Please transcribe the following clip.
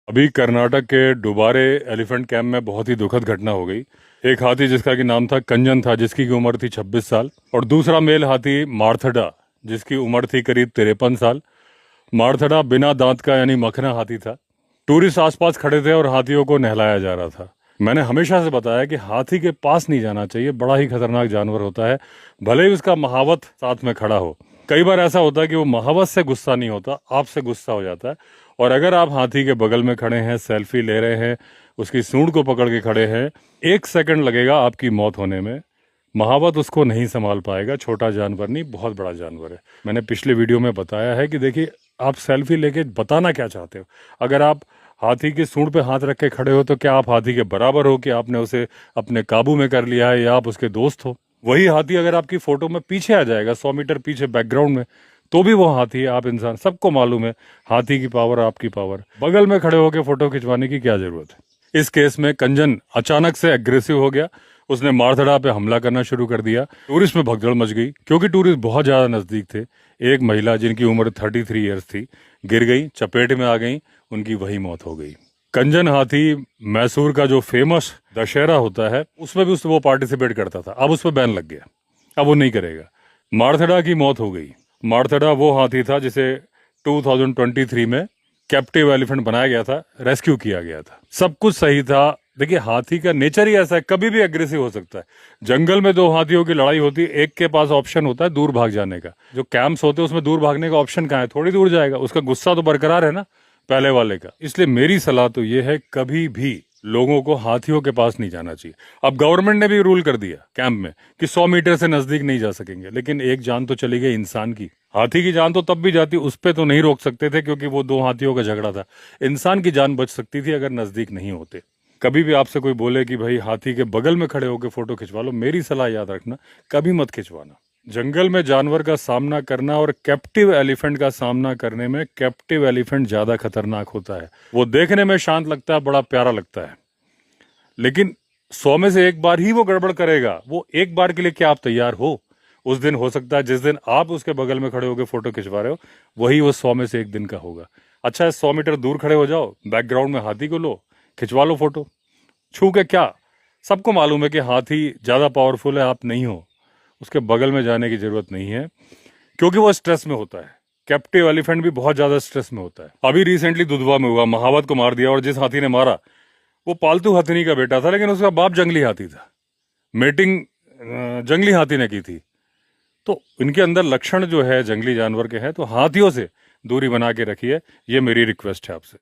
अभी कर्नाटक के डुबारे elephant camp में बहुत ही दुखद घटना हो गई। एक हाथी जिसका कि नाम था कंजन था, जिसकी की उम्र थी 26 साल, और दूसरा मेल हाथी मार्थडा, जिसकी उम्र थी करीब 53 साल। मार्थडा बिना दांत का यानी मखना हाथी था। टूरिस्ट आसपास खड़े थे और हाथियों को नहलाया जा रहा था। मैंने हमेशा से बताया कि हाथी के पास नहीं जाना चाहिए, बड़ा ही खतरनाक जानवर होता है, भले ही उसका महावत साथ में खड़ा हो। कई बार ऐसा होता है कि वो महावत से गुस्सा नहीं होता, आपसे गुस्सा हो जाता है। और अगर आप हाथी के बगल में खड़े हैं, सेल्फी ले रहे हैं, उसकी सूंड को पकड़ के खड़े हैं, 1 सेकंड लगेगा आपकी मौत होने में। महावत उसको नहीं संभाल पाएगा। छोटा जानवर नहीं, बहुत बड़ा जानवर है। मैंने पिछले वीडियो में बताया है कि देखिए, आप सेल्फी लेके बताना क्या चाहते हो। अगर आप हाथी की सूंड पे हाथ रख के खड़े हो तो क्या आप हाथी के बराबर हो कि आपने उसे अपने काबू में कर लिया है, या आप उसके दोस्त हो? वही हाथी अगर आपकी फोटो में पीछे आ जाएगा, 100 मीटर पीछे बैकग्राउंड में, तो भी वो हाथी है, आप इंसान। सबको मालूम है हाथी की पावर, आपकी पावर। बगल में खड़े होकर फोटो खिंचवाने की क्या जरूरत है? इस केस में कंजन अचानक से एग्रेसिव हो गया। उसने मार्थडा पे हमला करना शुरू कर दिया। टूरिस्ट में भगदड़ मच गई क्योंकि टूरिस्ट बहुत ज्यादा नजदीक थे। एक महिला जिनकी उम्र 33 ईयर्स थी गिर गई, चपेट में आ गई, उनकी वही मौत हो गई। कंजन हाथी मैसूर का जो फेमस दशहरा होता है उसमें भी वो पार्टिसिपेट करता था। अब उस पर बैन लग गया, अब वो नहीं करेगा। मार्थडा की मौत हो गई। मार्थडा वो हाथी था जिसे 2023 में कैप्टिव एलिफेंट बनाया गया था, रेस्क्यू किया गया था। सब कुछ सही था। देखिए, हाथी का नेचर ही ऐसा है, कभी भी एग्रेसिव हो सकता है। जंगल में दो हाथियों की लड़ाई होती है, एक के पास ऑप्शन होता है दूर भाग जाने का। जो कैंप्स होते हैं उसमें दूर भागने का ऑप्शन कहाँ है? थोड़ी दूर जाएगा, उसका गुस्सा तो बरकरार है ना पहले वाले का। इसलिए मेरी सलाह तो ये है, कभी भी लोगों को हाथियों के पास नहीं जाना चाहिए। अब गवर्नमेंट ने भी रूल कर दिया कैंप में कि 100 मीटर से नजदीक नहीं जा सकेंगे, लेकिन एक जान तो चली गई इंसान की। हाथी की जान तो तब भी जाती, उस पे तो नहीं रोक सकते थे क्योंकि वो दो हाथियों का झगड़ा था। इंसान की जान बच सकती थी अगर नजदीक नहीं होते। कभी भी आपसे कोई बोले कि भाई हाथी के बगल में खड़े होकर फोटो खिंचवा लो, मेरी सलाह याद रखना, कभी मत खिंचवाना। जंगल में जानवर का सामना करना और कैप्टिव एलिफेंट का सामना करने में कैप्टिव एलिफेंट ज्यादा खतरनाक होता है। वो देखने में शांत लगता है, बड़ा प्यारा लगता है, लेकिन 100 में से एक बार ही वो गड़बड़ करेगा। वो एक बार के लिए क्या आप तैयार हो? उस दिन हो सकता है जिस दिन आप उसके बगल में खड़े होकर फोटो खिंचवा रहे हो, वही वो 100 में से एक दिन का होगा। अच्छा है 100 मीटर दूर खड़े हो जाओ, बैकग्राउंड में हाथी को लो, खिंचवा लो फोटो। छू के क्या? सबको मालूम है कि हाथी ज्यादा पावरफुल है, आप नहीं हो। उसके बगल में जाने की जरूरत नहीं है क्योंकि वो स्ट्रेस में होता है। कैप्टिव एलिफेंट भी बहुत ज्यादा स्ट्रेस में होता है। अभी रिसेंटली दुधवा में हुआ, महावत को मार दिया, और जिस हाथी ने मारा वो पालतू हथिनी का बेटा था, लेकिन उसका बाप जंगली हाथी था। मेटिंग जंगली हाथी ने की थी। तो इनके अंदर लक्षण जो है जंगली जानवर के हैं, तो हाथियों से दूरी बना के रखिए, ये मेरी रिक्वेस्ट है आपसे।